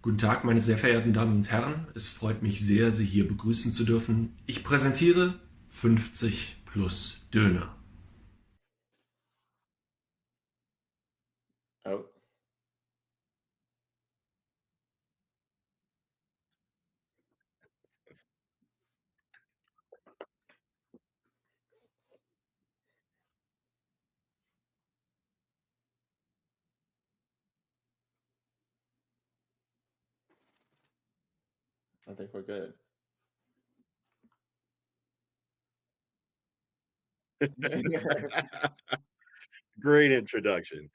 Guten Tag, meine sehr verehrten Damen und Herren. Es freut mich sehr, Sie hier begrüßen zu dürfen. Ich präsentiere 50 plus Döner. Oh, I think we're good. Great introduction.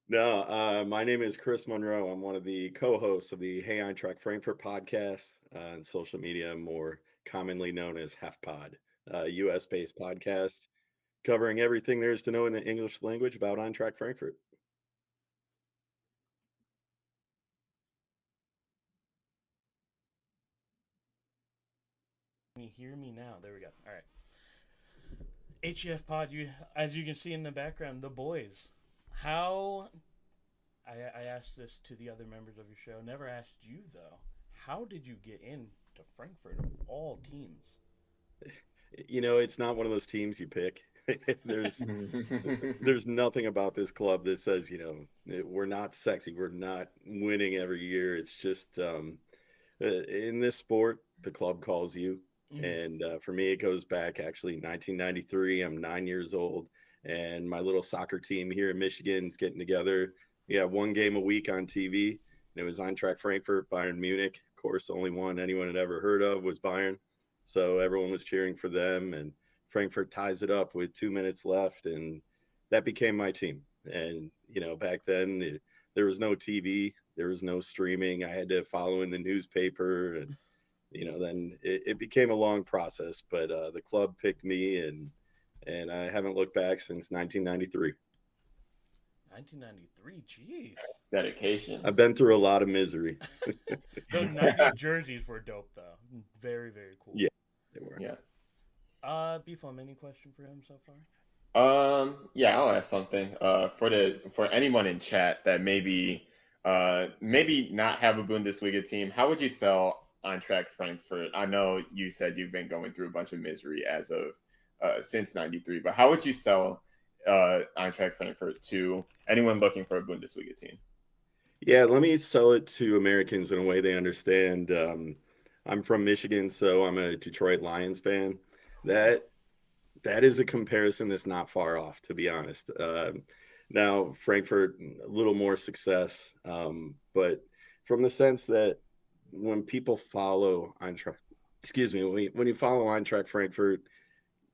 No, my name is Chris Monroe. I'm one of the co-hosts of the Hey Eintracht Frankfurt podcast on social media, more commonly known as HEFPod, US-based podcast covering everything there is to know in the English language about Eintracht Frankfurt. Can you hear me now? There we go. All right. HEF Pod, as you can see in the background, the boys. How I asked this to the other members of your show. Never asked you though. How did you get into Frankfurt of all teams? It's not one of those teams you pick. there's there's nothing about this club that says, we're not sexy, we're not winning every year. It's just in this sport, the club calls you. Mm. And for me, it goes back actually 1993. I'm 9 years old, and my little soccer team here in Michigan is getting together. Yeah, one game a week on TV. And it was Eintracht Frankfurt, Bayern Munich. Of course, the only one anyone had ever heard of was Bayern. So everyone was cheering for them, and Frankfurt ties it up with 2 minutes left, and that became my team. And back then there was no TV, there was no streaming. I had to follow in the newspaper, and then it became a long process. But the club picked me, and I haven't looked back since 1993. 1993. Jeez. Dedication. I've been through a lot of misery. Those 90 jerseys were dope though. Very very cool. Yeah, they were. Yeah. B-Fum, any question for him so far? Yeah, I'll ask something. For anyone in chat that maybe not have a Bundesliga team, how would you sell Eintracht Frankfurt? I know you said you've been going through a bunch of misery as of since '93, but how would you sell Eintracht Frankfurt to anyone looking for a Bundesliga team? Yeah, let me sell it to Americans in a way they understand. I'm from Michigan, so I'm a Detroit Lions fan. That that is a comparison that's not far off, to be honest. Now, Frankfurt, a little more success, but from the sense that when people follow Eintracht, excuse me, when you follow Eintracht Frankfurt,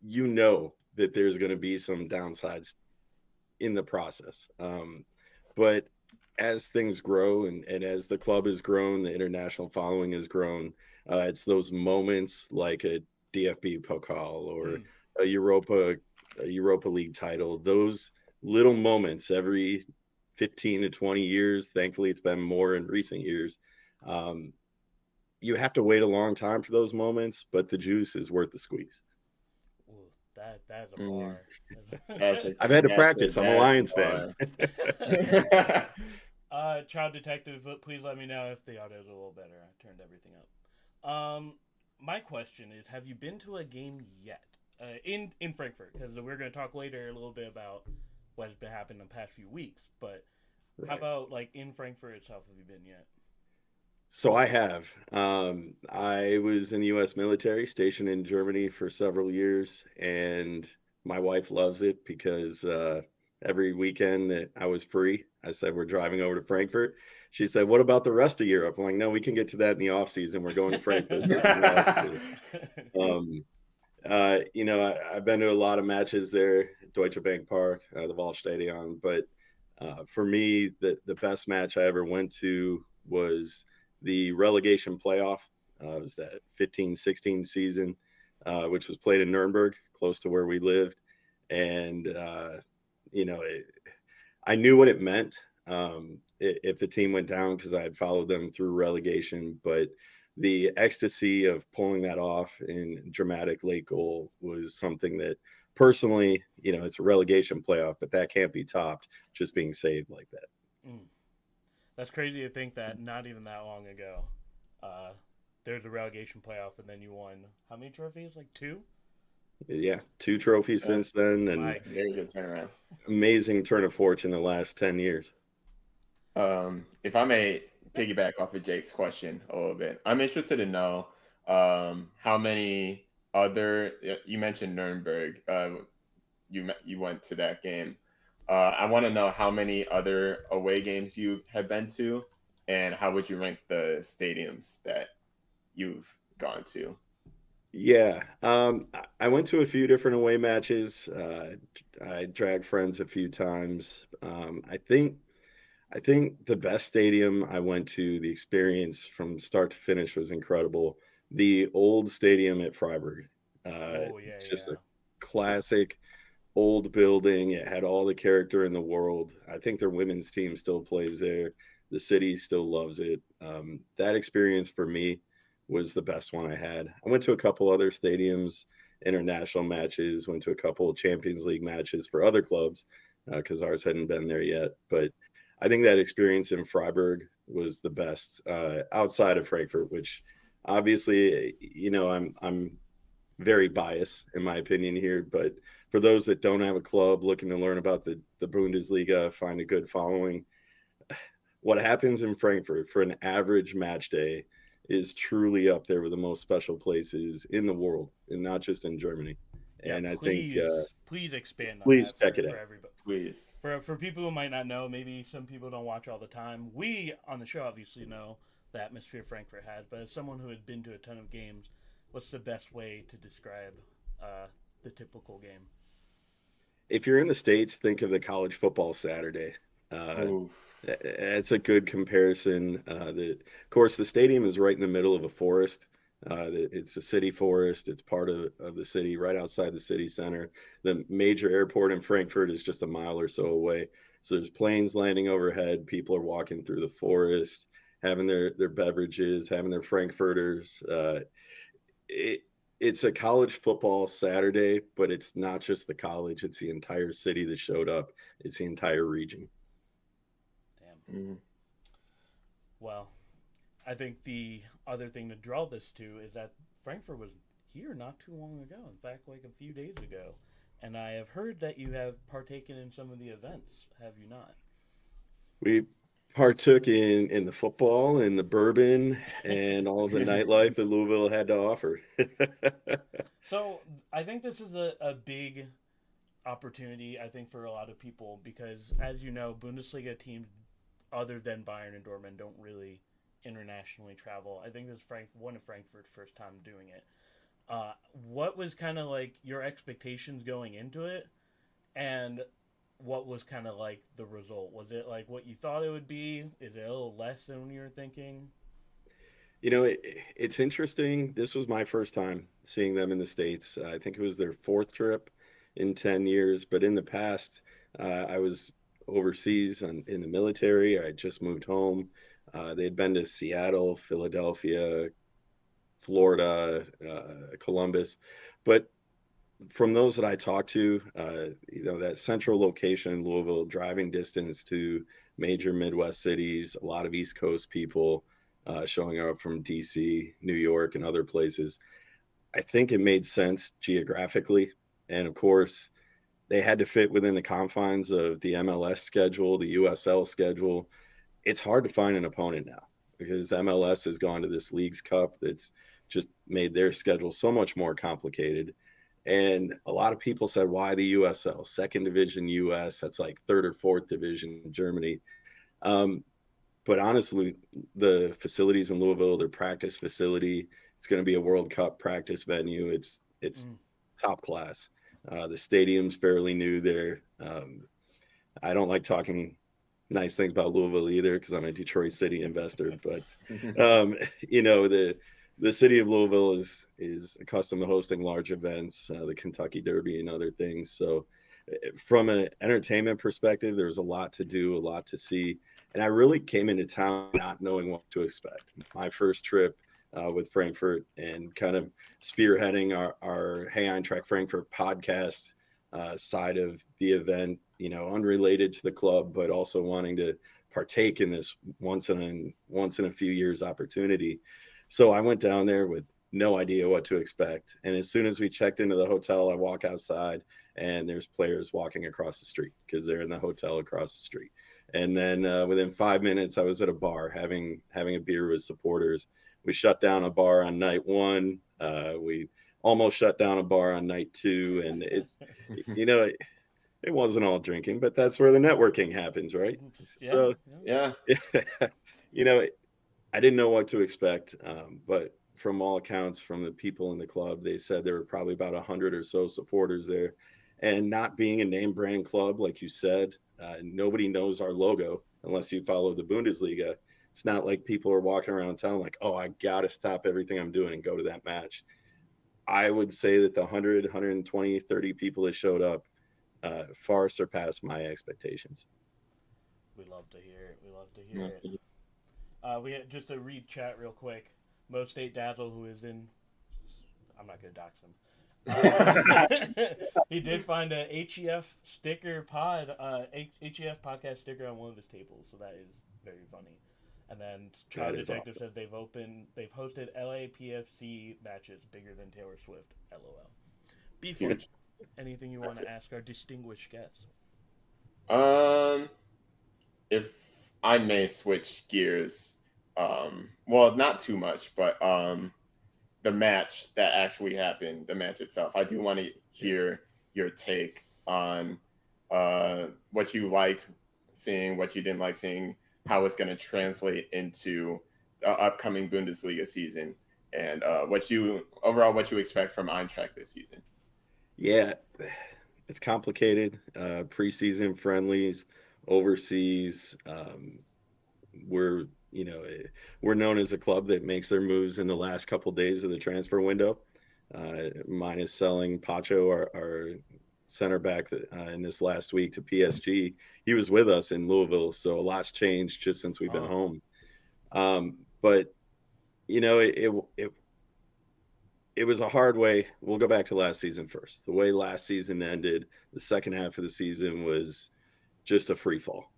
you know that there's going to be some downsides in the process. But as things grow, and as the club has grown, the international following has grown. It's those moments like a DFB Pokal or Mm. a Europa a Europa League title. Those little moments every 15 to 20 years. Thankfully, it's been more in recent years. Um, you have to wait a long time for those moments, but the juice is worth the squeeze. Ooh, that's a Mm, bar. that's a I've had to that's a practice. I'm a that's a Lions fan. bar. Child detective, but please let me know if the audio is a little better. I turned everything up. My question is, have you been to a game yet in Frankfurt? Because we're going to talk later a little bit about what has been happening in the past few weeks. But how Right. about like in Frankfurt itself? Have you been yet? So I have. I was in the U.S. military, stationed in Germany for several years, and my wife loves it because every weekend that I was free, I said we're driving over to Frankfurt. She said, "What about the rest of Europe?" I'm like, "No, we can get to that in the off season. We're going to Frankfurt. This is what I do." Um, I've been to a lot of matches there, Deutsche Bank Park, the Waldstadion, but for me, the best match I ever went to was the relegation playoff. It was that 15-16 season, which was played in Nuremberg, close to where we lived. And, you know, it, I knew what it meant if the team went down because I had followed them through relegation. But the ecstasy of pulling that off in dramatic late goal was something that personally, it's a relegation playoff, but that can't be topped just being saved like that. Mm. That's crazy to think that not even that long ago, there's a relegation playoff, and then you won how many trophies? Like 2? Yeah, 2 trophies since then, and My It's a very good turnaround. amazing turn of fortune the last 10 years. If I may piggyback off of Jake's question a little bit, I'm interested to know how many other you mentioned Nuremberg. You went to that game. I want to know how many other away games you have been to, and how would you rank the stadiums that you've gone to? Yeah, I went to a few different away matches. I dragged friends a few times. I think the best stadium I went to, the experience from start to finish was incredible. The old stadium at Freiburg, Oh yeah, just yeah. a classic old building. It had all the character in the world. I think their women's team still plays there. The city still loves it. That experience for me was the best one I had. I went to a couple other stadiums, international matches, went to a couple of Champions League matches for other clubs because ours hadn't been there yet. But I think that experience in Freiburg was the best outside of Frankfurt, which obviously, I'm very biased in my opinion here, but for those that don't have a club looking to learn about the Bundesliga, find a good following, what happens in Frankfurt for an average match day is truly up there with the most special places in the world, and not just in Germany. Yeah, And I think please expand on please that check it for out. everybody. Please. For people who might not know, maybe some people don't watch all the time. We on the show obviously know the atmosphere Frankfurt has, but as someone who has been to a ton of games, what's the best way to describe the typical game? If you're in the States, think of the college football Saturday. Uh, Ooh. It's a good comparison. Of course, the stadium is right in the middle of a forest. It's a city forest. It's part of the city, right outside the city center. The major airport in Frankfurt is just a mile or so away. So there's planes landing overhead. People are walking through the forest, having their beverages, having their Frankfurters. It, it's a college football Saturday, but it's not just the college. It's the entire city that showed up. It's the entire region. Damn. Mm. Well, I think the other thing to draw this to is that Frankfurt was here not too long ago. In fact, like a few days ago. And I have heard that you have partaken in some of the events. Have you not? We partook in the football and the bourbon and all of the nightlife that Louisville had to offer. So I think this is a big opportunity, I think, for a lot of people because, as you know, Bundesliga teams other than Bayern and Dortmund don't really internationally travel. I think this is one of Frankfurt's first time doing it. What was kind of like your expectations going into it, and what was kind of like the result? Was it like what you thought it would be? Is it a little less than you were thinking? It's interesting. This was my first time seeing them in the States. I think it was their fourth trip in 10 years. But in the past, I was overseas in the military. I just moved home. They had been to Seattle, Philadelphia, Florida, Columbus. But from those that I talked to, that central location in Louisville, driving distance to major Midwest cities, a lot of East Coast people showing up from DC, New York, and other places. I think it made sense geographically. And of course, they had to fit within the confines of the MLS schedule, the USL schedule. It's hard to find an opponent now because MLS has gone to this Leagues Cup that's just made their schedule so much more complicated. And a lot of people said, why the USL, second division US? That's like third or fourth division in Germany. Um, but honestly, the facilities in Louisville, their practice facility, it's going to be a World Cup practice venue. It's Mm. top class. The stadium's fairly new there. I don't like talking nice things about Louisville either because I'm a Detroit City investor. But the city of Louisville is accustomed to hosting large events, the Kentucky Derby and other things. So from an entertainment perspective, there was a lot to do, a lot to see. And I really came into town not knowing what to expect. My first trip with Frankfurt and kind of spearheading our Hey Eintracht Frankfurt podcast side of the event, unrelated to the club, but also wanting to partake in this once in a few years opportunity. So I went down there with no idea what to expect. And as soon as we checked into the hotel, I walk outside and there's players walking across the street because they're in the hotel across the street. And then within 5 minutes, I was at a bar having a beer with supporters. We shut down a bar on night one. We almost shut down a bar on night two. And it's, it wasn't all drinking, but that's where the networking happens, right? Yeah, So, Yeah. I didn't know what to expect, but from all accounts, from the people in the club, they said there were probably about 100 or so supporters there. And not being a name brand club, like you said, nobody knows our logo unless you follow the Bundesliga. It's not like people are walking around town like, oh, I got to stop everything I'm doing and go to that match. I would say that the 100, 120, 30 people that showed up far surpassed my expectations. We love to hear it. We love to hear it. We had, just to read chat real quick. Mo State Dazzle, who is in, I'm not gonna dox him. He did find a HEF sticker HEF podcast sticker on one of his tables, so that is very funny. And then Child Detective says they've hosted LAPFC matches bigger than Taylor Swift. LOL. Before anything you want to ask our distinguished guests? If I may switch gears, well, not too much, but the match that actually happened, the match itself, I do want to hear your take on what you liked seeing, what you didn't like seeing, how it's going to translate into the upcoming Bundesliga season, and what you expect from Eintracht this season. Yeah, it's complicated. Preseason friendlies, overseas. We're known as a club that makes their moves in the last couple of days of the transfer window. Minus selling Pacho, our center back, in this last week to PSG. He was with us in Louisville, so a lot's changed just since we've been home. But it was a hard way. We'll go back to last season first. The way last season ended, the second half of the season was just a free fall.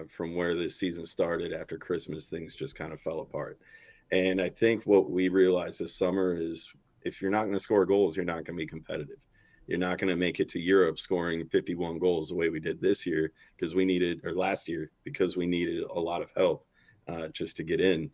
From where the season started after Christmas, things just kind of fell apart. And I think what we realized this summer is if you're not going to score goals, you're not going to be competitive. You're not going to make it to Europe scoring 51 goals the way we did last year because we needed a lot of help just to get in.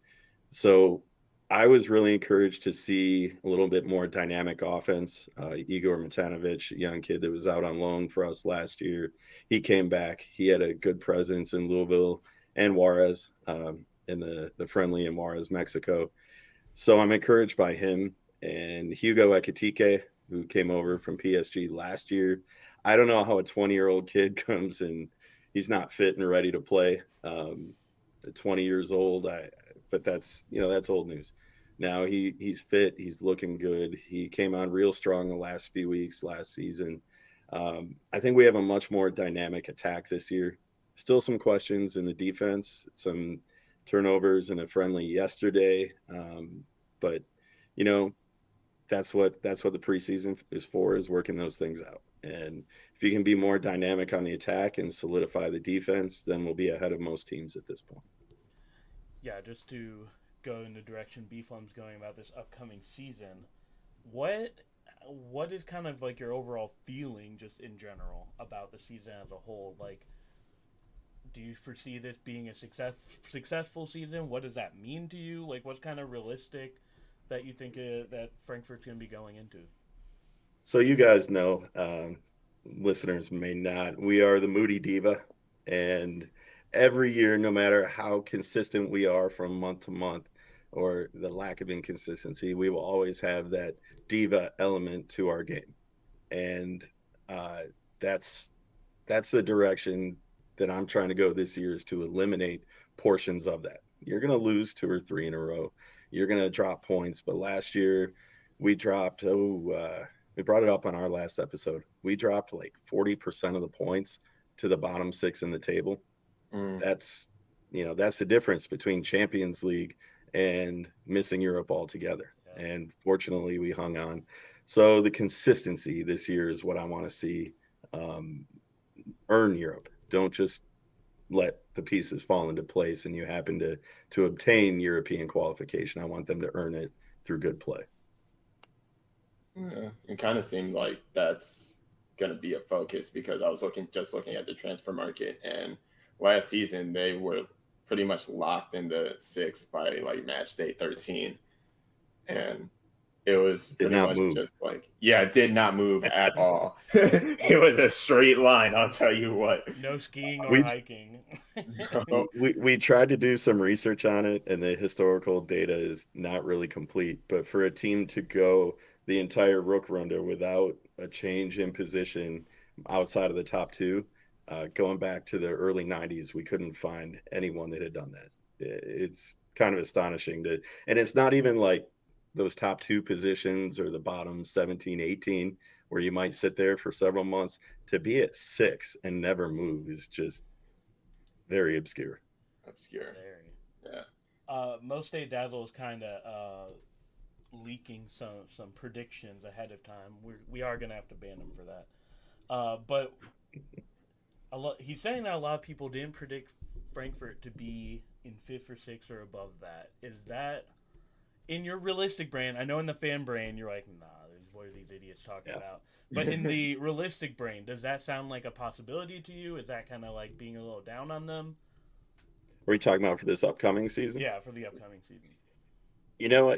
So I was really encouraged to see a little bit more dynamic offense. Igor Matanovic, a young kid that was out on loan for us last year, he came back. He had a good presence in Louisville and Juarez in the friendly in Juarez, Mexico. So I'm encouraged by him. And Hugo Ekitike, who came over from PSG last year. I don't know how a 20-year-old kid comes and he's not fit and ready to play. At 20 years old, but that's old news. Now he's fit. He's looking good. He came on real strong the last few weeks last season. I think we have a much more dynamic attack this year. Still some questions in the defense, some turnovers in a friendly yesterday. But that's what the preseason is for, is working those things out. And if you can be more dynamic on the attack and solidify the defense, then we'll be ahead of most teams at this point. Yeah, just to go in the direction B-Flum's going about this upcoming season, what is kind of like your overall feeling just in general about the season as a whole? Like, do you foresee this being a successful season? What does that mean to you? Like, what's kind of realistic that you think that Frankfurt's going to be going into? So you guys know, listeners may not, we are the Moody Diva, and every year, no matter how consistent we are from month to month or the lack of inconsistency, we will always have that diva element to our game. And that's the direction that I'm trying to go this year, is to eliminate portions of that. You're going to lose 2 or 3 in a row. You're going to drop points. But last year we dropped, we brought it up on our last episode. We dropped like 40% of the points to the bottom 6 in the table. That's the difference between Champions League and missing Europe altogether. Yeah. And fortunately we hung on. So the consistency this year is what I want to see. Earn Europe. Don't just let the pieces fall into place and you happen to obtain European qualification. I want them to earn it through good play. Yeah, it kind of seemed like that's going to be a focus because I was looking at the transfer market, and last season they were pretty much locked into sixth by like match day 13, and it was Did pretty not much move. just like, yeah, it did not move at all. It was a straight line, I'll tell you what. No skiing or We- hiking. We tried to do some research on it, and the historical data is not really complete. But for a team to go the entire Rook Ronde without a change in position outside of the top two, going back to the early 90s, we couldn't find anyone that had done that. It's kind of astonishing and it's not even like those top two positions or the bottom 17, 18, where you might sit there for several months. To be at 6 and never move is just very obscure. Obscure. Very. Yeah. Most State Dazzle is kind of leaking some predictions ahead of time. We are gonna have to ban him for that. But he's saying that a lot of people didn't predict Frankfurt to be in 5th or 6th or above that. Is that in your realistic brain? I know in the fan brain you're like, nah, what are these idiots talking about? But in the realistic brain, does that sound like a possibility to you? Is that kind of like being a little down on them? Are we talking about for this upcoming season? Yeah, for the upcoming season. You know,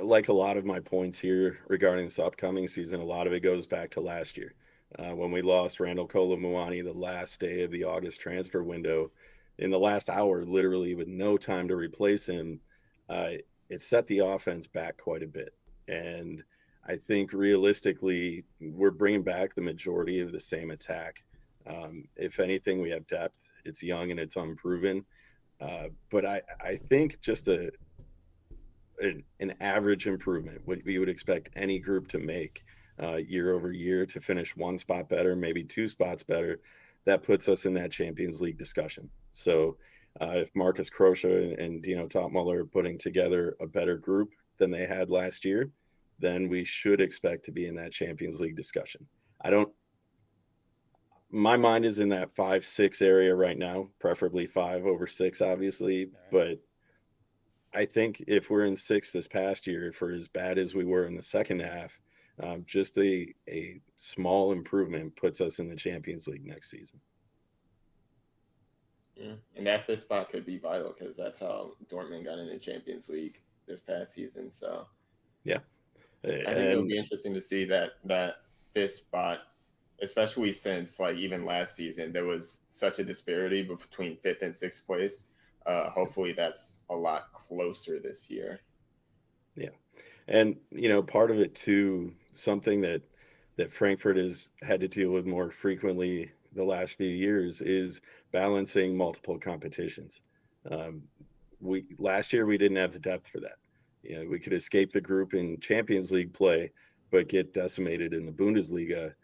like a lot of my points here regarding this upcoming season, a lot of it goes back to last year when we lost Randall Kolomuani the last day of the August transfer window. In the last hour, literally with no time to replace him, it set the offense back quite a bit. And I think realistically, we're bringing back the majority of the same attack. If anything, we have depth. It's young and it's unproven. But I think just an average improvement, what we would expect any group to make year over year to finish one spot better, maybe 2 spots better, that puts us in that Champions League discussion. So if Marcus Kroesche and Dino Topmuller are putting together a better group than they had last year, then we should expect to be in that Champions League discussion. My mind is in that 5-6 area right now, preferably 5 over 6, obviously. But I think if we're in 6 this past year, for as bad as we were in the second half, just a small improvement puts us in the Champions League next season. Yeah. And that 5th spot could be vital because that's how Dortmund got in the Champions League this past season. So yeah, I think it'll be interesting to see that 5th spot, especially since like even last season there was such a disparity between 5th and 6th place. Hopefully that's a lot closer this year. Yeah, and part of it too, something that Frankfurt has had to deal with more frequently the last few years is balancing multiple competitions. Last year we didn't have the depth for that. We could escape the group in Champions League play, but get decimated in the Bundesliga.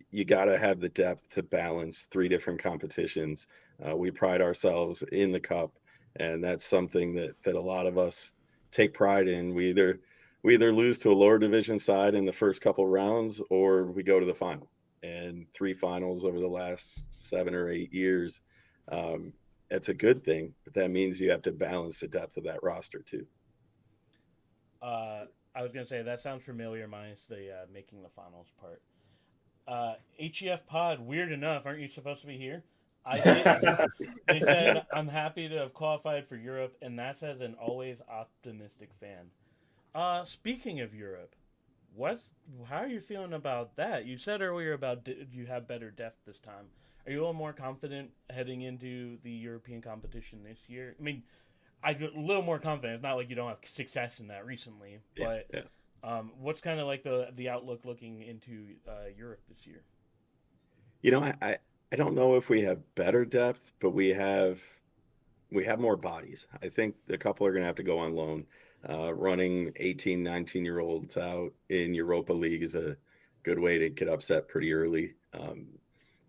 You got to have the depth to balance 3 different competitions. We pride ourselves in the cup, and that's something that a lot of us take pride in. We either lose to a lower division side in the first couple rounds, or we go to the final. And 3 finals over the last 7 or 8 years. It's a good thing, but that means you have to balance the depth of that roster too. I was going to say, that sounds familiar, minus the making the finals part. HEF Pod, weird enough, aren't you supposed to be here? They said, I'm happy to have qualified for Europe, and that's as an always optimistic fan. Speaking of Europe, how are you feeling about that? You said earlier about you have better depth this time. Are you a little more confident heading into the European competition this year? I mean, I'm a little more confident. It's not like you don't have success in that recently, but what's kind of like the outlook looking into Europe this year? I don't know if we have better depth, but we have more bodies. I think a couple are going to have to go on loan. Running 18, 19-year-olds out in Europa League is a good way to get upset pretty early.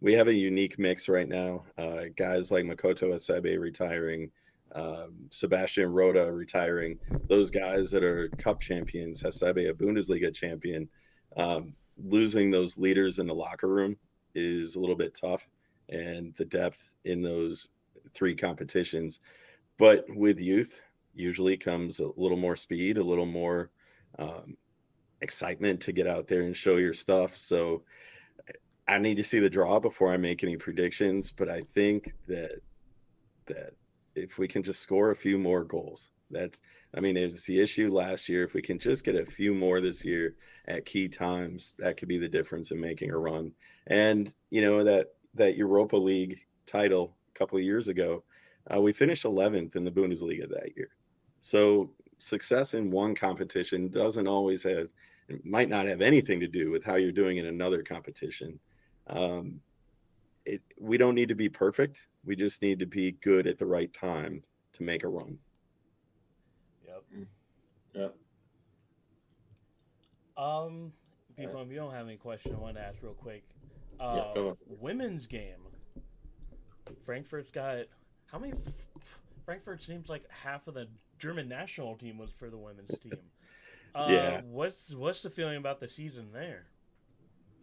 We have a unique mix right now. Guys like Makoto Asebe retiring, Sebastian Rhoda retiring. Those guys that are cup champions, Hasebe a Bundesliga champion, losing those leaders in the locker room is a little bit tough. and the depth in those 3 competitions. But with youth, usually comes a little more speed, a little more um, excitement to get out there and show your stuff. So I need to see the draw before I make any predictions. But I think that if we can just score a few more goals, I mean, it was the issue last year. If we can just get a few more this year at key times, that could be the difference in making a run. And that Europa League title a couple of years ago, we finished 11th in the Bundesliga that year. So success in one competition doesn't always have, it might not have anything to do with how you're doing in another competition. Um, we don't need to be perfect. We just need to be good at the right time to make a run. Yep. Yep. People, if you don't have any question, I want to ask real quick. Go on. Women's game. Frankfurt's got how many? Frankfurt seems like half of the German national team was for the women's team. Yeah. What's the feeling about the season there?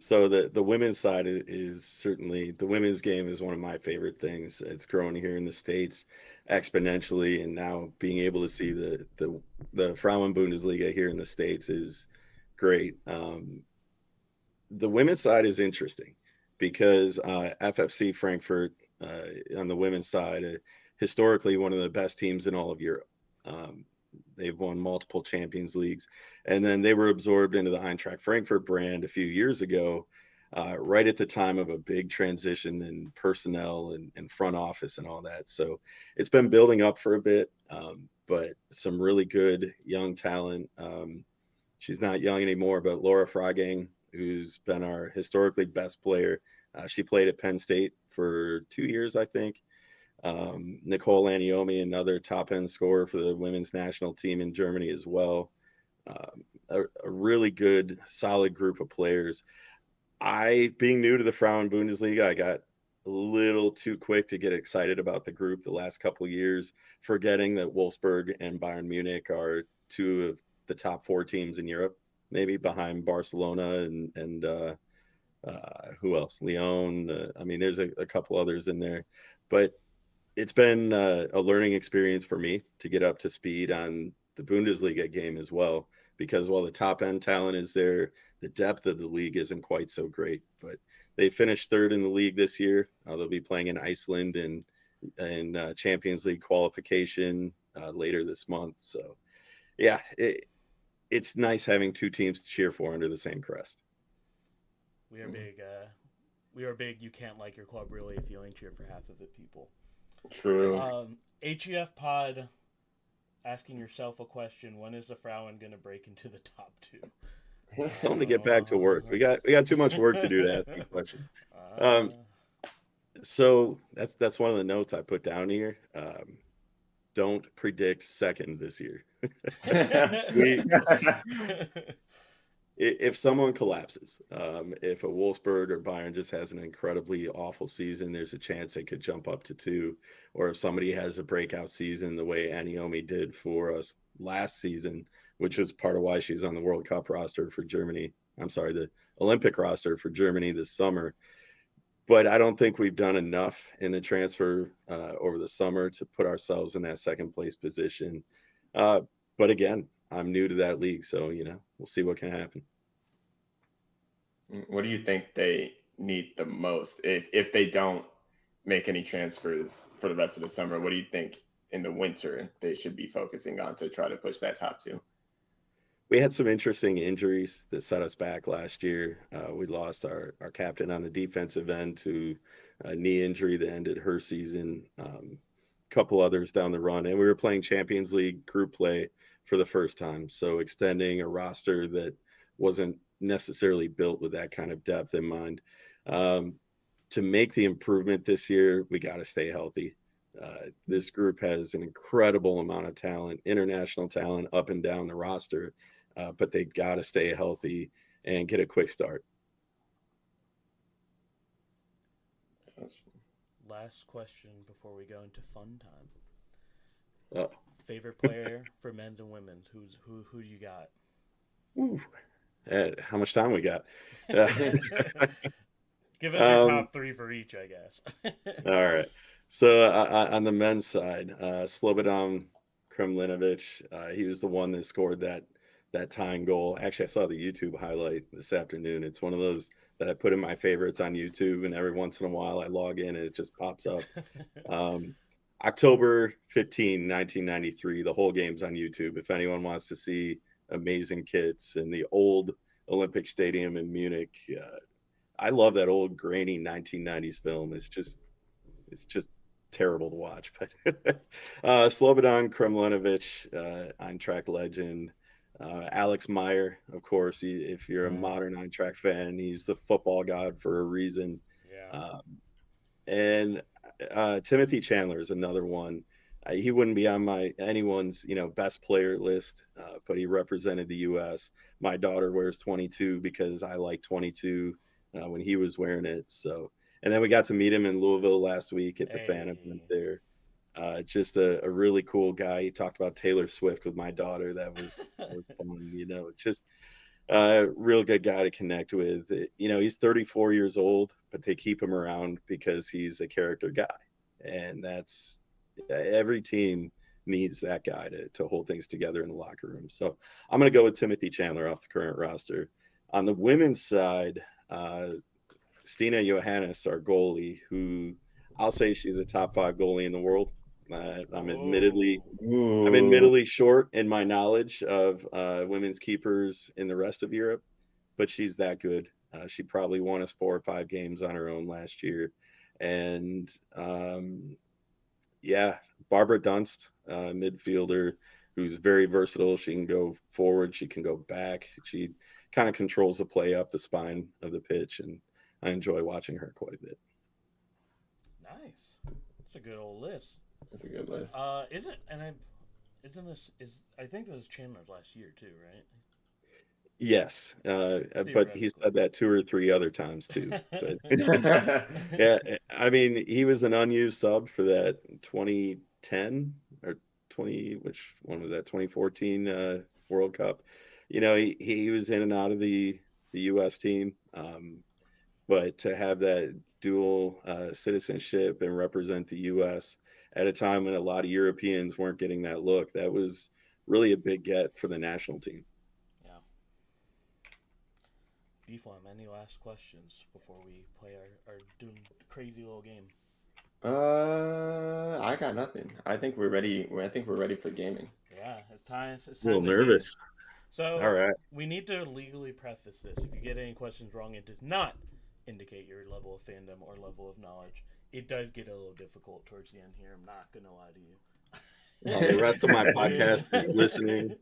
So the women's side is certainly, the women's game is one of my favorite things. It's grown here in the States exponentially, and now being able to see the Frauen Bundesliga here in the States is great. The women's side is interesting because FFC Frankfurt on the women's side, historically one of the best teams in all of Europe. They've won multiple Champions Leagues, and then they were absorbed into the Eintracht Frankfurt brand a few years ago, right at the time of a big transition in personnel and front office and all that. So it's been building up for a bit, but some really good young talent. She's not young anymore, but Laura Fragang, who's been our historically best player, she played at Penn State for 2 years, I think. Nicole Aniomi, another top end scorer for the women's national team in Germany as well. A really good, solid group of players. Being new to the Frauen Bundesliga, I got a little too quick to get excited about the group the last couple of years, forgetting that Wolfsburg and Bayern Munich are 2 of the top 4 teams in Europe, maybe behind Barcelona and who else? Lyon. I mean, there's a couple others in there, but it's been a learning experience for me to get up to speed on the Bundesliga game as well, because while the top end talent is there, the depth of the league isn't quite so great. But they finished 3rd in the league this year. They'll be playing in Iceland and Champions League qualification later this month. So, yeah, it's nice having 2 teams to cheer for under the same crest. We are big. We are big. You can't like your club really if you only cheer for half of it, people. True. HEF Pod, asking yourself a question: when is the Frauen going to break into the top 2? Time to get back to work. We got too much work to do to ask these questions. So that's one of the notes I put down here. Don't predict second this year. If someone collapses, if a Wolfsburg or Bayern just has an incredibly awful season, there's a chance they could jump up to 2. Or if somebody has a breakout season the way Aniomi did for us last season, which is part of why she's on the World Cup roster for Germany. I'm sorry, the Olympic roster for Germany this summer. But I don't think we've done enough in the transfer over the summer to put ourselves in that second place position. But again, I'm new to that league, so we'll see what can happen. What do you think they need the most if they don't make any transfers for the rest of the summer? What do you think in the winter they should be focusing on to try to push that top 2? We had some interesting injuries that set us back last year. We lost our captain on the defensive end to a knee injury that ended her season. A couple others down the run, and we were playing Champions League group play for the first time. So extending a roster that wasn't necessarily built with that kind of depth in mind. To make the improvement this year, we got to stay healthy. This group has an incredible amount of talent, international talent up and down the roster, but they got to stay healthy and get a quick start. Last question before we go into fun time. Oh. Favorite player for men's and women's? Who do you got? Ooh. How much time we got? Give us your top 3 for each, I guess. All right. So on the men's side, Slobodan Kremlinovic, he was the one that scored that tying goal. Actually, I saw the YouTube highlight this afternoon. It's one of those that I put in my favorites on YouTube, and every once in a while I log in and it just pops up. October 15, 1993. The whole game's on YouTube. If anyone wants to see amazing kits in the old Olympic Stadium in Munich, I love that old grainy 1990s film. It's just terrible to watch. But Slobodan Kremlinovic, Eintracht legend. Alex Meyer, of course. If you're a modern Eintracht fan, he's the football god for a reason. Yeah. And Timothy Chandler is another one. He wouldn't be on anyone's best player list, but he represented the U.S. My daughter wears 22 because I like 22 when he was wearing it. So, and then we got to meet him in Louisville last week at the fan event there. Just a really cool guy. He talked about Taylor Swift with my daughter. That was fun. Just a real good guy to connect with. He's 34 years old, but they keep him around because he's a character guy, and that's every team needs that guy to hold things together in the locker room. So I'm going to go with Timothy Chandler off the current roster. On the women's side, Stina Johannes, our goalie, who I'll say she's a top 5 goalie in the world. I'm admittedly short in my knowledge of women's keepers in the rest of Europe, but she's that good. She probably won us 4 or 5 games on her own last year. And Barbara Dunst, midfielder, who's very versatile. She can go forward, she can go back. She kind of controls the play up the spine of the pitch, and I enjoy watching her quite a bit. Nice. That's a good old list. That's a good list. I think this was Chandler's last year too, right? Yes, but he said that 2 or 3 other times too. But yeah, I mean, he was an unused sub for that 2010 or 20, which one was that? 2014 World Cup. He was in and out of the U.S. team, but to have that dual citizenship and represent the U.S. at a time when a lot of Europeans weren't getting that look, that was really a big get for the national team. Yeah. B-Flum, any last questions before we play our crazy little game? I got nothing. I think we're ready. I think we're ready for gaming. Yeah, it's time. It's time a little nervous. Game. So, all right. We need to legally preface this. If you get any questions wrong, it does not indicate your level of fandom or level of knowledge. It does get a little difficult towards the end here. I'm not going to lie to you. The rest of my podcast is listening.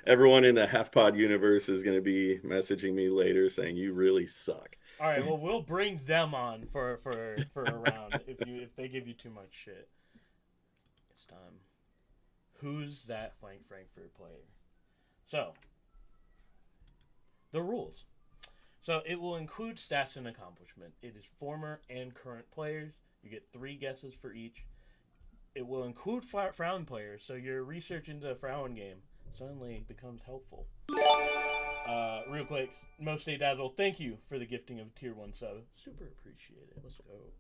Everyone in the HEFPod universe is going to be messaging me later saying you really suck. All right, well, we'll bring them on for a round if they give you too much shit. It's time. Who's that Frankfurt player? So, the rules. So it will include stats and accomplishment. It is former and current players. You get 3 guesses for each. It will include Frauen players, so your research into the Frauen game suddenly becomes helpful. Real quick, Most Dazzle, thank you for the gifting of Tier 1 sub. Super appreciate it. Let's go.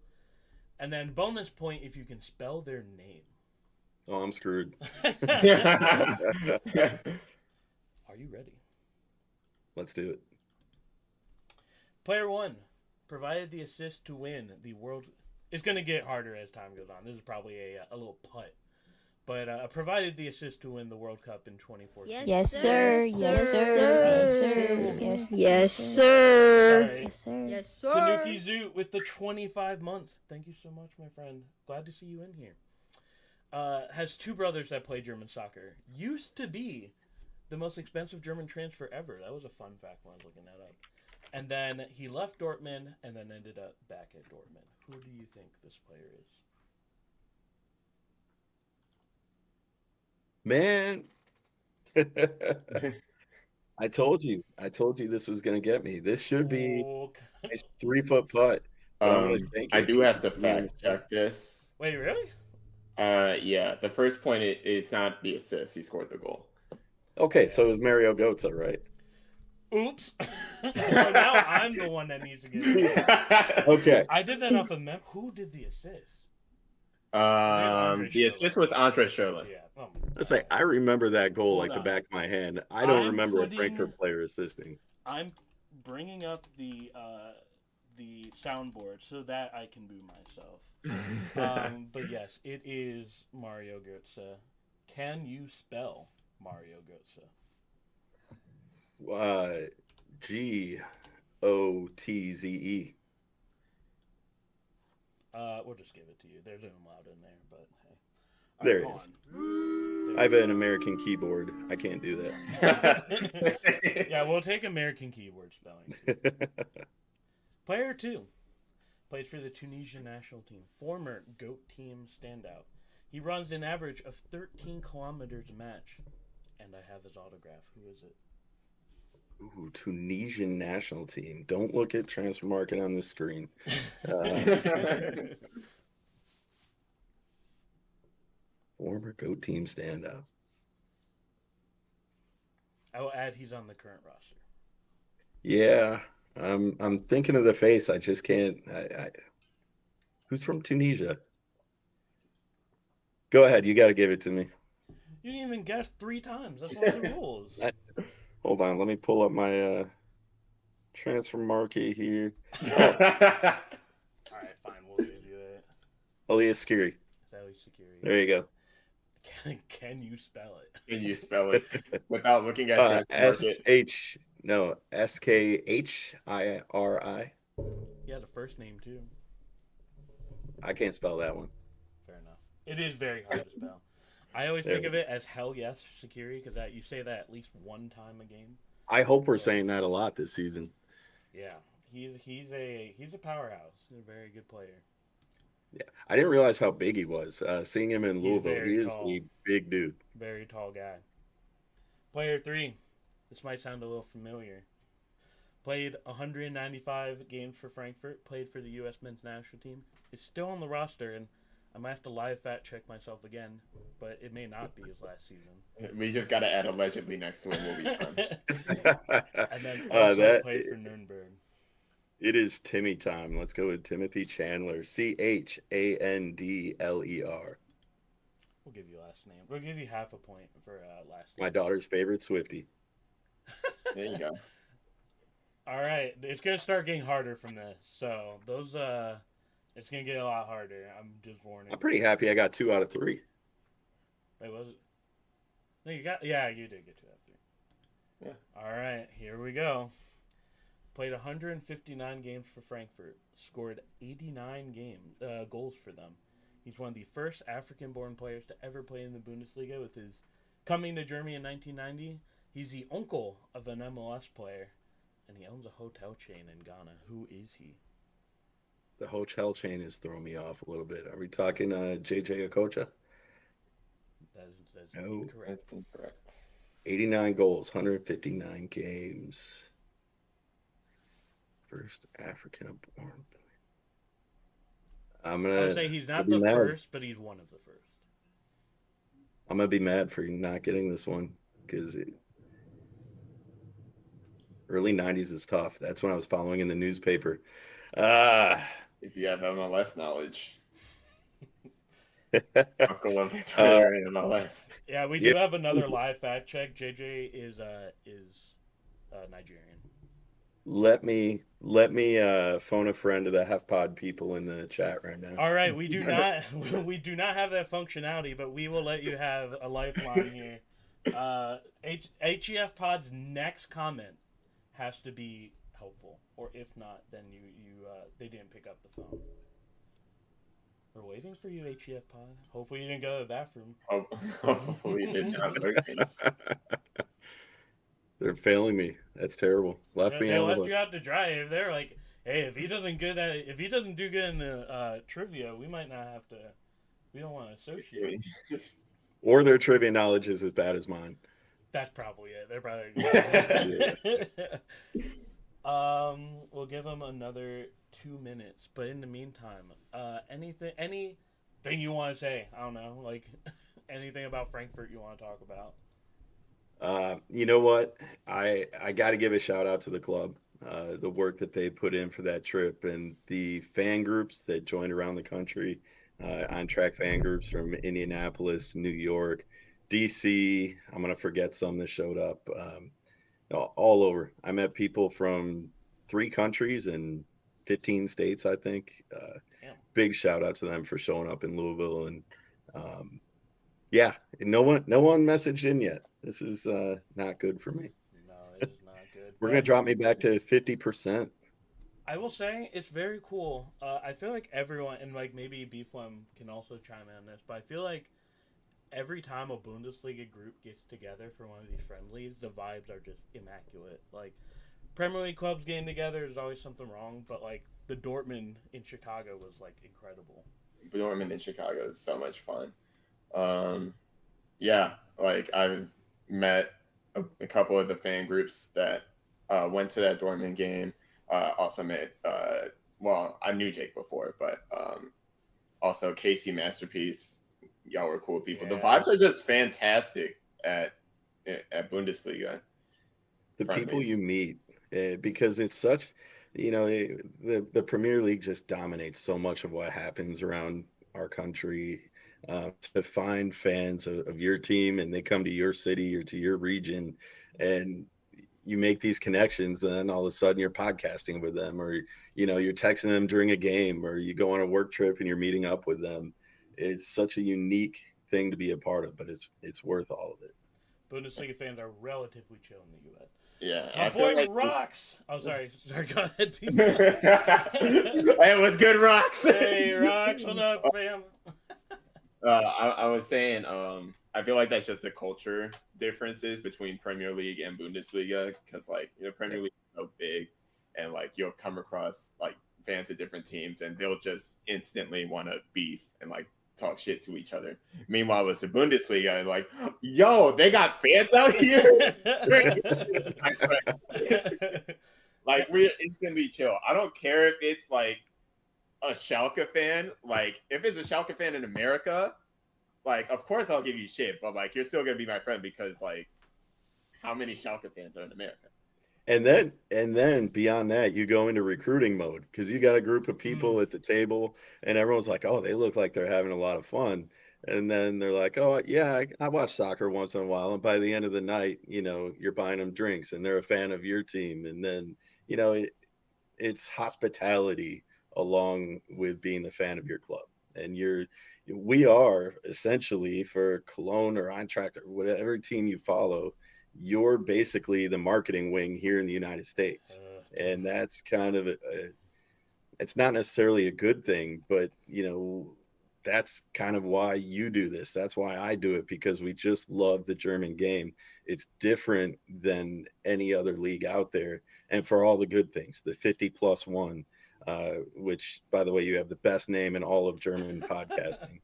And then bonus point if you can spell their name. Oh, I'm screwed. Are you ready? Let's do it. Player 1 provided the assist to win the World... It's going to get harder as time goes on. This is probably a little putt. But provided the assist to win the World Cup in 2014. Yes, sir. Yes, sir. Yes, sir. Yes, sir. Yes, sir. Tanuki Zoot with the 25 months. Thank you so much, my friend. Glad to see you in here. Has 2 brothers that play German soccer. Used to be the most expensive German transfer ever. That was a fun fact when I was looking that up. And then he left Dortmund and then ended up back at Dortmund. Who do you think this player is? Man, I told you this was going to get me. This should be a 3-foot putt. I do have to fact check this. Wait, really? Yeah. The first point, it's not the assist. He scored the goal. Okay, so it was Mario Götze, right? Oops. Well, now I'm the one that needs to get it. Okay. I did that off of who did the assist? The assist was Andre Schurrle. Yeah. Oh Let's say I remember that goal Hold like on. the back of my hand. I don't I'm remember a putting- Frankfurt player assisting. I'm bringing up the soundboard so that I can boo myself. But yes, it is Mario Götze. Can you spell Mario Götze? Gotze. We'll just give it to you. There's an umlaut in there, but hey. There it hold is. on. I have an American keyboard. I can't do that. Yeah, we'll take American keyboard spelling. Player 2 plays for the Tunisian national team, former GOAT team standout. He runs an average of 13 kilometers a match, and I have his autograph. Who is it? Ooh, Tunisian national team. Don't look at transfer market on the screen. Former GOAT team standout. I will add he's on the current roster. Yeah, I'm thinking of the face. I just can't. Who's from Tunisia? Go ahead. You got to give it to me. You didn't even guess 3 times. That's one of the rules. Hold on. Let me pull up my transfer market here. All right, fine. We'll give you it. Elias Skiri. Sally Security. There you go. Can you spell it? Can you spell it without looking at transfer market? SKHIRI. He has a first name too. I can't spell that one. Fair enough. It is very hard to spell. I always There think we of it as hell yes security because you say that at least one time a game. I hope we're saying that a lot this season. Yeah, he's a powerhouse. He's a very good player. Yeah, I didn't realize how big he was. Seeing him in He's Louisville, very he is tall. a big dude. Very tall guy. Player 3. This might sound a little familiar. Played 195 games for Frankfurt. Played for the U.S. men's national team. Is still on the roster, and I might have to live fact check myself again, but it may not be his last season. We just got to add allegedly next to him. We'll be fine. And then also played for Nuremberg. It is Timmy time. Let's go with Timothy Chandler. CHANDLER. We'll give you last name. We'll give you half a point for last name. My daughter's favorite Swiftie. There you go. All right, it's gonna start getting harder from this. So those it's gonna get a lot harder. I'm just warning. I'm pretty happy I got 2 out of 3. Wait, was it? No, you did get 2 out of 3. Yeah. All right, here we go. Played 159 games for Frankfurt. Scored 89 goals for them. He's one of the first African-born players to ever play in the Bundesliga. With his coming to Germany in 1990, he's the uncle of an MLS player, and he owns a hotel chain in Ghana. Who is he? The hotel chain is throwing me off a little bit. Are we talking JJ Okocha? That's No. incorrect. That's incorrect. 89 goals, 159 games. First African-born. I would say he's not the first, but he's one of the first. I'm going to be mad for not getting this one because early 90s is tough. That's when I was following in the newspaper. If you have MLS knowledge. Uncle of Victoria in MLS. Yeah, we do have another live fact check. JJ is Nigerian. Let me phone a friend of the HEFPod people in the chat right now. All right, we do not have that functionality, but we will let you have a lifeline here. HEFPod's next comment has to be helpful, or if not, then they didn't pick up the phone. We're waiting for you, HEFPod. Hopefully you didn't go to the bathroom. Hopefully you didn't have it. They're failing me. That's terrible. They left you out to dry. If they're like, hey, if he doesn't do good in the trivia, we might not have to. We don't want to associate. Or their trivia knowledge is as bad as mine. That's probably it. They're probably. We'll give them another 2 minutes, but in the meantime, anything you want to say? I don't know, like anything about Frankfurt you want to talk about? You know what? I got to give a shout out to the club. The work that they put in for that trip and the fan groups that joined around the country, on track fan groups from Indianapolis, New York, DC. I'm gonna forget some that showed up. All over. I met people from 3 countries and 15 states, I think. Damn. Big shout out to them for showing up in Louisville, and um, yeah, no one messaged in yet. This is not good for me. No, it is not good. We're gonna But drop me back to 50%. I will say it's very cool. I feel like everyone, and like maybe Beeflum can also chime in on this, but I feel like every time a Bundesliga group gets together for one of these friendlies, the vibes are just immaculate. Like Premier League clubs getting together, there's always something wrong, but like the Dortmund in Chicago was like incredible. Dortmund in Chicago is so much fun. Yeah, like I've met a couple of the fan groups that went to that Dortmund game. Also met, well, I knew Jake before, but also Casey Masterpiece. Y'all were cool people. Yeah. The vibes are just fantastic at Bundesliga. The people friendlies. you meet, because it's such, the Premier League just dominates so much of what happens around our country. To find fans of your team and they come to your city or to your region, and you make these connections, and then all of a sudden you're podcasting with them, or you're texting them during a game, or you go on a work trip and you're meeting up with them. It's such a unique thing to be a part of, but it's worth all of it. Bundesliga fans are relatively chill in the U.S. Yeah, My I feel boy like rocks. Oh, sorry, go ahead. People. Hey, what's good, Rocks? Hey, rocks, what up, fam? I was saying, I feel like that's just the culture differences between Premier League and Bundesliga, because like Premier League is so big, and like you'll come across like fans of different teams, and they'll just instantly want to beef and like talk shit to each other. Meanwhile, it's the Bundesliga, like, yo, they got fans out here. Like we're instantly chill. I don't care if it's like a Schalke fan. Like if it's a Schalke fan in America, like of course I'll give you shit, but like you're still gonna be my friend because like how many Schalke fans are in America? And then beyond that, you go into recruiting mode because you got a group of people at the table, and everyone's like, "Oh, they look like they're having a lot of fun." And then they're like, "Oh, yeah, I watch soccer once in a while." And by the end of the night, you're buying them drinks, and they're a fan of your team. And then, you know, it, it's hospitality along with being a fan of your club. And we are essentially, for Cologne or Eintracht or whatever team you follow, you're basically the marketing wing here in the United States. And that's kind of it's not necessarily a good thing, but that's kind of why you do this. That's why I do it, because we just love the German game. It's different than any other league out there. And for all the good things, the 50+1, which, by the way, you have the best name in all of German podcasting.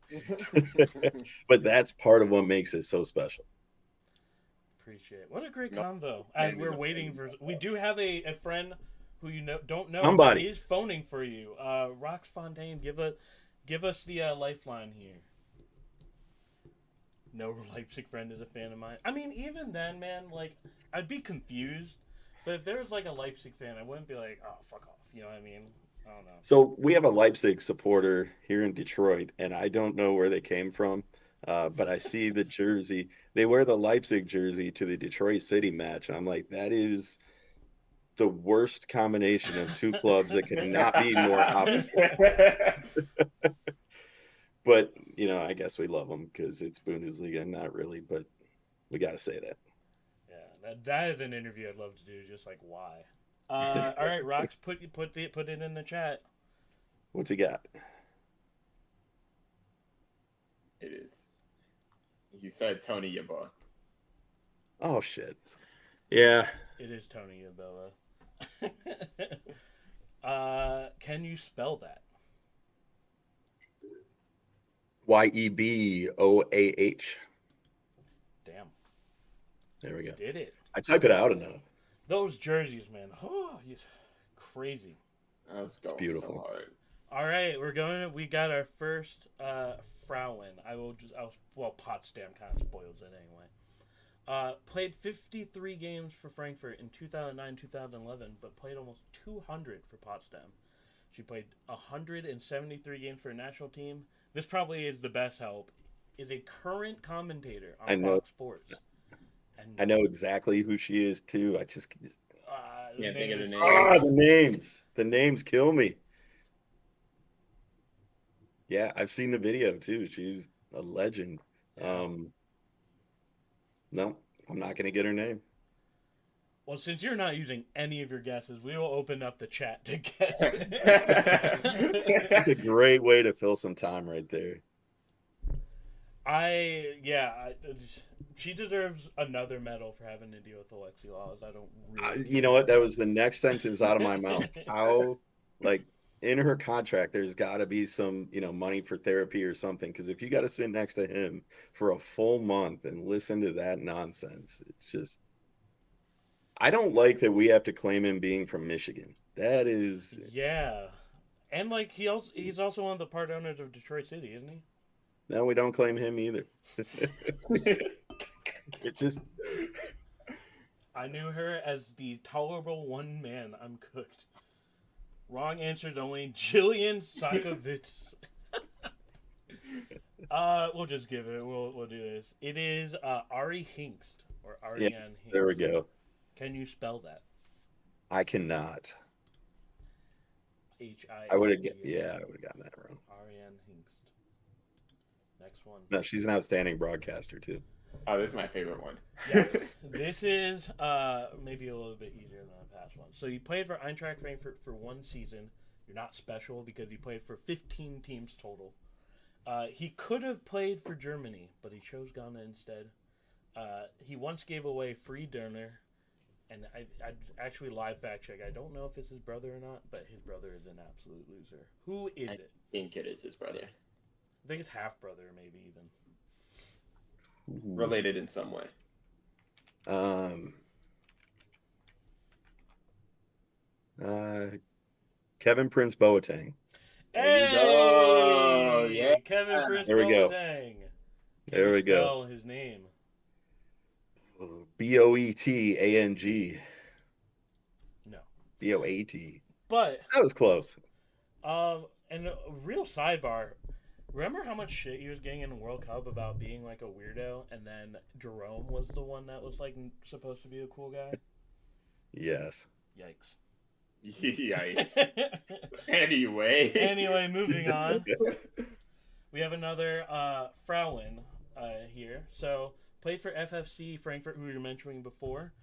But that's part of what makes it so special. Appreciate it. What a great convo. As we're waiting for, we do have a friend who don't know Somebody is phoning for you. Rox Fontaine, give us the lifeline here. No Leipzig friend is a fan of mine. I mean, even then, man, like I'd be confused. But if there was like a Leipzig fan, I wouldn't be like, oh, fuck off. You know what I mean? I don't know. So we have a Leipzig supporter here in Detroit, and I don't know where they came from, but I see the jersey. They wear the Leipzig jersey to the Detroit City match. I'm like, that is the worst combination of two clubs that could not be more opposite. But, I guess we love them because it's Bundesliga. Not really, but we got to say that. Yeah, that is an interview I'd love to do. Just like why. All right, Rox, put it in the chat. What's he got? It is. You said Tony Yeboah. Oh shit. Yeah. It is Tony Yeboah. Can you spell that? Yeboah. Damn. There we go. You did it. I type it out enough. Those jerseys, man. Oh, crazy. That's going beautiful. so hard. All right, we got our first Frauen. Potsdam kind of spoils it anyway. Played 53 games for Frankfurt in 2009-2011, but played almost 200 for Potsdam. She played 173 games for a national team. This probably is the best help. Is a current commentator on Fox Sports. And I know exactly who she is too. I just Can't think of the name. the names. The names kill me. Yeah, I've seen the video too. She's a legend. Yeah. No, I'm not gonna get her name. Well, since you're not using any of your guesses, we will open up the chat to guess. That's a great way to fill some time right there. She deserves another medal for having to deal with Alexi Laws. I don't really. You know what? That was the next sentence out of my mouth. How, like, in her contract, there's got to be some, money for therapy or something. Because if you got to sit next to him for a full month and listen to that nonsense, it's just. I don't like that we have to claim him being from Michigan. That is. Yeah, and like he's also one of the part owners of Detroit City, isn't he? No, we don't claim him either. It just. I knew her as the tolerable one man. I'm cooked. Wrong answers only. Jillian Sakovitz. We'll just give it. We'll do this. It is Ari Hingst or Ariane Hingst. There we go. Can you spell that? I cannot. H-I. I would have gotten that wrong. Ariane Hingst. Next one. No, she's an outstanding broadcaster too. Oh, this is my favorite one. Yeah, this is maybe a little bit easier than the past one. So you played for Eintracht Frankfurt for one season. You're not special because you played for 15 teams total. He could have played for Germany, but he chose Ghana instead. He once gave away free Döner, and I actually live fact check. I don't know if it's his brother or not, but his brother is an absolute loser. Who is it? I think it is his brother. I think it's half brother, maybe even. Related in some way. Kevin Prince Boateng. There you go. Yeah. Kevin Prince There we go. Boateng. There we go. Spell his name. Boetang. No. Boat. But That was close. and a real sidebar. Remember how much shit he was getting in the World Cup about being like a weirdo, and then Jerome was the one that was like supposed to be a cool guy? Yes. Yikes. Yikes. Anyway, moving on. We have another Frauen here. So, played for FFC Frankfurt, who we were mentioning before,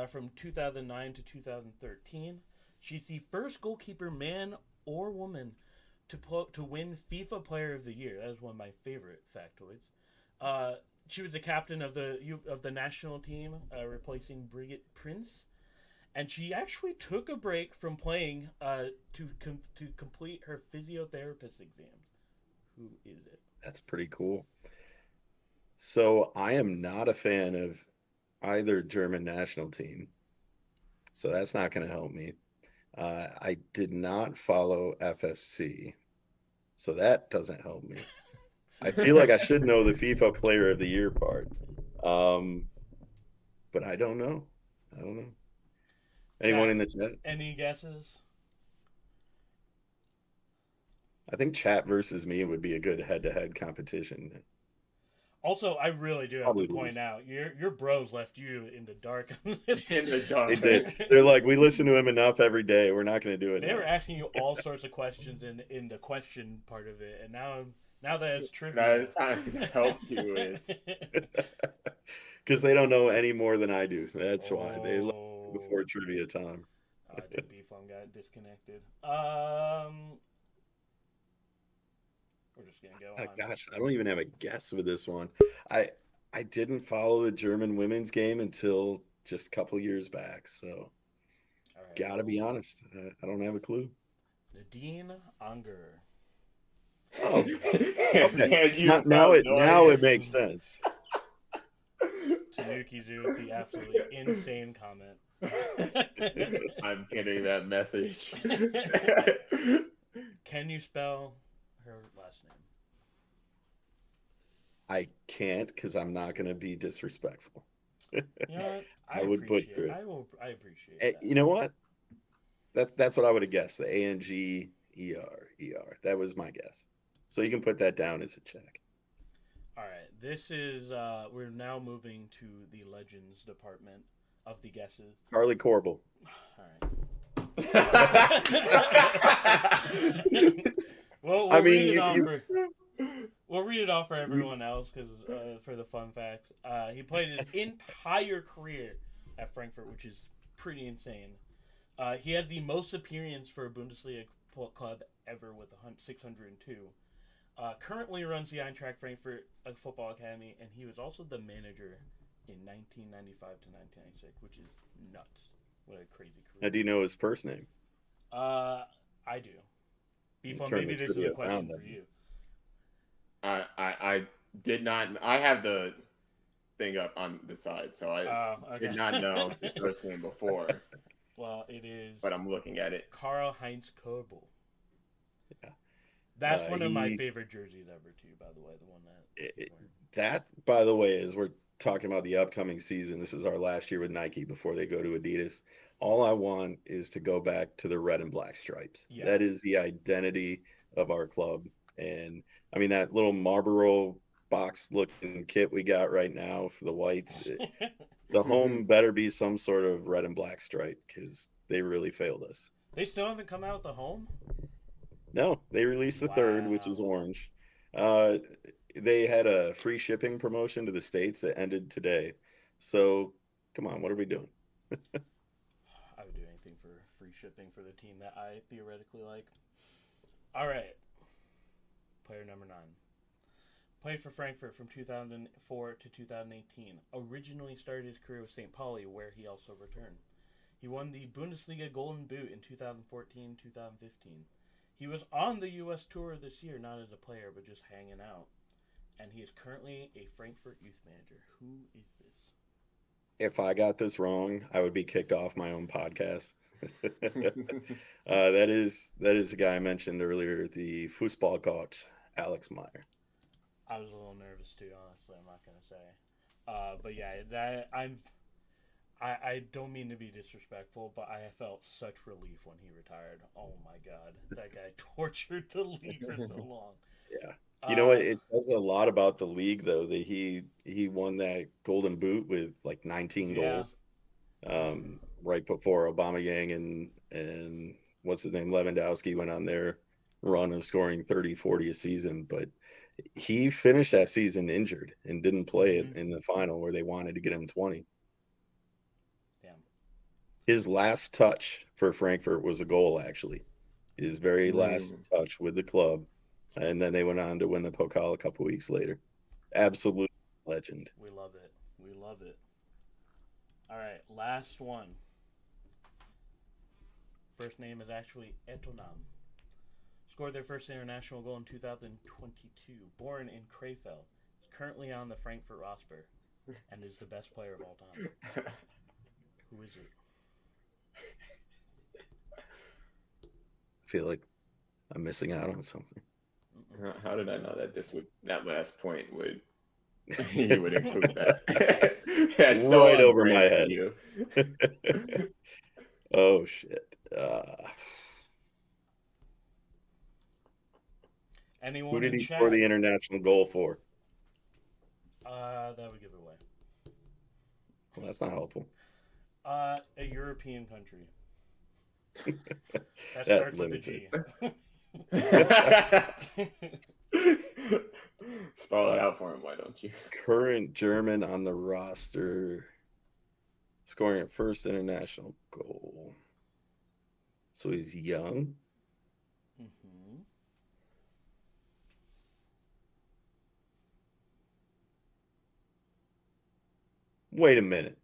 from 2009 to 2013. She's the first goalkeeper, man or woman, to win FIFA Player of the Year. That is one of my favorite factoids. She was the captain of the national team, replacing Brigitte Prince. And she actually took a break from playing to complete her physiotherapist exams. Who is it? That's pretty cool. So I am not a fan of either German national team. So that's not going to help me. I did not follow FFC. So that doesn't help me. I feel like I should know the FIFA Player of the Year part. But I don't know. Anyone in the chat? Any guesses? I think chat versus me would be a good head-to-head competition. Also, I really do have Probably to point lose. out, your bros left you in the dark. in the dark. They did. They're like, we listen to him enough every day. We're not going to do it They now. were asking you all sorts of questions in the question part of it, and now that it's true. Now it's time to help you with. Because they don't know any more than I do. That's why they left Oh. before trivia time. I think B-Fun got disconnected. We're just gonna go on. Gosh, I don't even have a guess with this one. I didn't follow the German women's game until just a couple years back. So, All right. gotta be honest, I don't have a clue. Nadine Unger. Oh, Man, you have now no it idea. makes sense. Tanuki Zoo with the absolutely insane comment. I'm getting that message. Can you spell her last name? I can't because I'm not going to be disrespectful. You know what? I would appreciate butcher it. I appreciate Eh, that. you know what? That's what I would have guessed. The ANGER. That was my guess. So you can put that down as a check. All right, this is we're now moving to the legends department of the guesses. Harley Corbel. All right. Well, I we'll mean, read it you, off you for we'll read it off for everyone else because for the fun facts. He played his entire career at Frankfurt, which is pretty insane. He has the most appearance for a Bundesliga club ever with 602. Currently runs the Eintracht Frankfurt football academy, and he was also the manager in 1995 to 1996, which is nuts. What a crazy now, career. do you know his first name? I do. Before, Turn maybe the this is a trivia question around for you. I did not. I have the thing up on the side, so I Okay. did not know his first name before, Well, it is but I'm looking at it. Karl-Heinz Körbel. Yeah. That's one of my favorite jerseys ever, too, by the way. The one that. That, by the way, as we're talking about the upcoming season, this is our last year with Nike before they go to Adidas. All I want is to go back to the red and black stripes. Yeah. That is the identity of our club. And I mean, that little Marlboro box looking kit we got right now for the whites, the home better be some sort of red and black stripe because they really failed us. They still haven't come out with the home? No, they released the third, which is orange. They had a free shipping promotion to the States that ended today. So, come on, what are we doing? I would do anything for free shipping for the team that I theoretically like. All right. Player number 9. Played for Frankfurt from 2004 to 2018. Originally started his career with St. Pauli, where he also returned. He won the Bundesliga Golden Boot in 2014-2015. He was on the U.S. tour this year, not as a player, but just hanging out. And he is currently a Frankfurt youth manager. Who is this? If I got this wrong, I would be kicked off my own podcast. That is the guy I mentioned earlier, the Fußballgott, Alex Meyer. I was a little nervous too, honestly. I'm not gonna say, but yeah, I don't mean to be disrespectful, but I felt such relief when he retired. Oh my god, that guy tortured the league for so long. Yeah. You know what? It says a lot about the league, though, that he won that Golden Boot with like 19 goals, right before Aubameyang and what's his name, Lewandowski went on their run of scoring 30, 40 a season. But he finished that season injured and didn't play it in the final where they wanted to get him 20. Damn. His last touch for Frankfurt was a goal, actually. His very last touch with the club. And then they went on to win the Pokal a couple weeks later. Absolute legend. We love it. We love it. All right, last one. First name is actually Etonam. Scored their first international goal in 2022. Born in Krefeld. Is currently on the Frankfurt roster and is the best player of all time. Who is it? I feel like I'm missing out on something. How did I know that that last point would you would include that? That's so right over my head. You. Oh shit! Anyone? Who did in he chat? score the international goal for? That would give it away. Well, that's not helpful. A European country. That That starts with a limits G. Spell it out for him, why don't you? Current German on the roster, scoring a first international goal. So he's young. Mm-hmm. Wait a minute.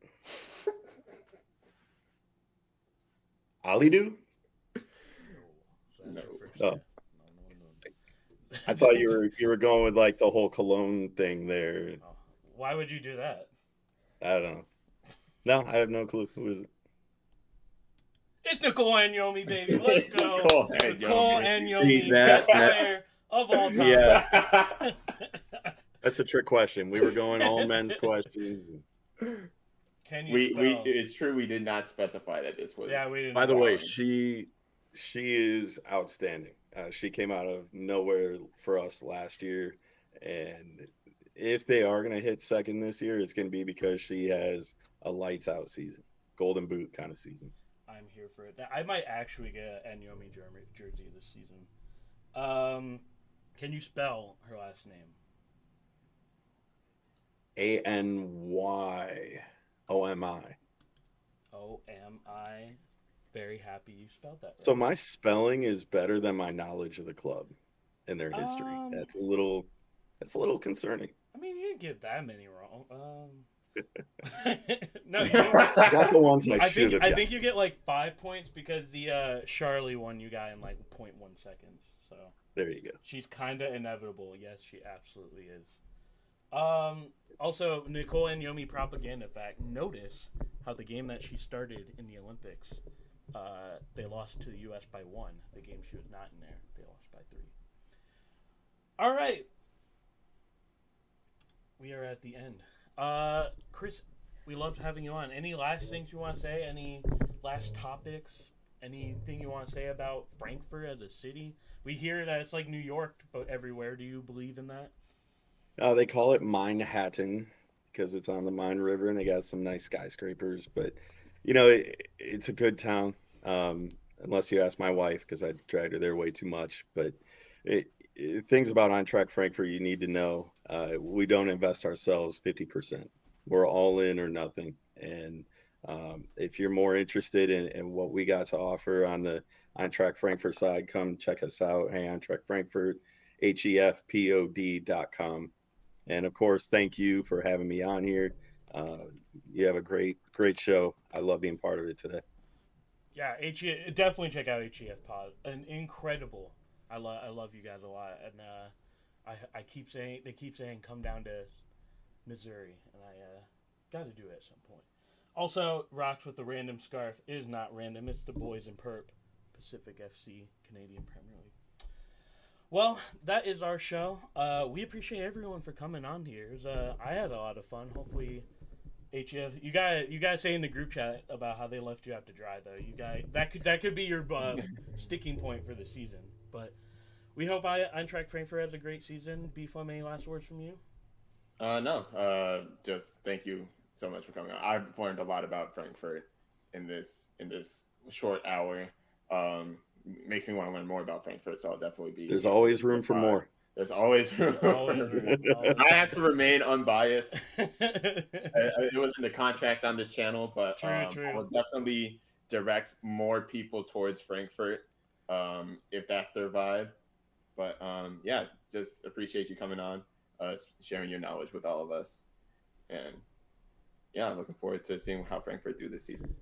Alidu? No. Oh. I thought you were going with like the whole Cologne thing there. Oh, why would you do that? I don't know. No, I have no clue. Who is it? It's Nicole Anyomi, baby. Let's go. Nicole Nicole Anyomi. Anyomi, best player of all time. Yeah. That's a trick question. We were going all men's questions. Can you We spell? it's true we did not specify that this was. Yeah, we didn't. By the way, wrong. she is outstanding. She came out of nowhere for us last year, and if they are going to hit second this year, it's going to be because she has a lights out season, golden boot kind of season. I'm here for it. I might actually get an Yomi jersey this season. Can you spell her last name? AnyOMI. OMI. Very happy you spelled that right. So my spelling is better than my knowledge of the club and their history. That's a little concerning. I mean, you didn't get that many wrong. No, you Not the ones I should have. I think you get like 5 points because the Charlie one you got in like 0.1 seconds. So There you go. she's kind of inevitable. Yes, she absolutely is. Also, Nicole and Yomi propaganda fact. Notice how the game that she started in the Olympics, they lost to the U.S. by 1. The game she was not in there, they lost by 3. All right. We are at the end. Chris, we loved having you on. Any last things you want to say? Any last topics? Anything you want to say about Frankfurt as a city? We hear that it's like New York, but everywhere. Do you believe in that? They call it Manhattan because it's on the Main River and they got some nice skyscrapers. But, it's a good town, unless you ask my wife because I dragged her there way too much. But things about Eintracht Frankfurt you need to know. We don't invest ourselves 50%. We're all in or nothing. And if you're more interested in what we got to offer on the Eintracht Frankfurt side, come check us out. Hey, Eintracht Frankfurt, HEFPod.com. And of course, thank you for having me on here. You have a great show. I love being part of it today. Yeah, definitely check out HEFPod. An incredible. I love you guys a lot, and they keep saying come down to Missouri, and I got to do it at some point. Also, rocks with the random scarf. It is not random. It's the Boys in Perp, Pacific FC, Canadian Premier League. Well, that is our show. We appreciate everyone for coming on here. I had a lot of fun. Hopefully, HEF. You guys say in the group chat about how they left you out to dry, though. You guys, that could be your sticking point for the season. But we hope Eintracht Frankfurt has a great season. Beefum, any last words from you? No. Just thank you so much for coming on. I've learned a lot about Frankfurt in this short hour. Makes me want to learn more about Frankfurt, so I'll definitely be. There's always room for more. There's always room. I have to remain unbiased. It was in the contract on this channel, but True. I will definitely direct more people towards Frankfurt if that's their vibe. But yeah, just appreciate you coming on, sharing your knowledge with all of us, and yeah, looking forward to seeing how Frankfurt do this season.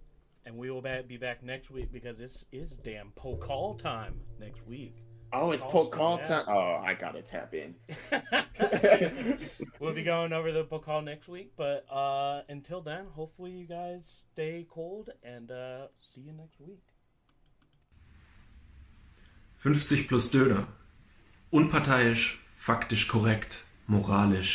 And we will be back next week because this is damn Pokal time next week. Oh, it's Pokal time. Oh, I gotta tap in. We'll be going over the Pokal next week, but until then, hopefully you guys stay cold and see you next week. 50 plus Döner. Unparteiisch, faktisch korrekt, moralisch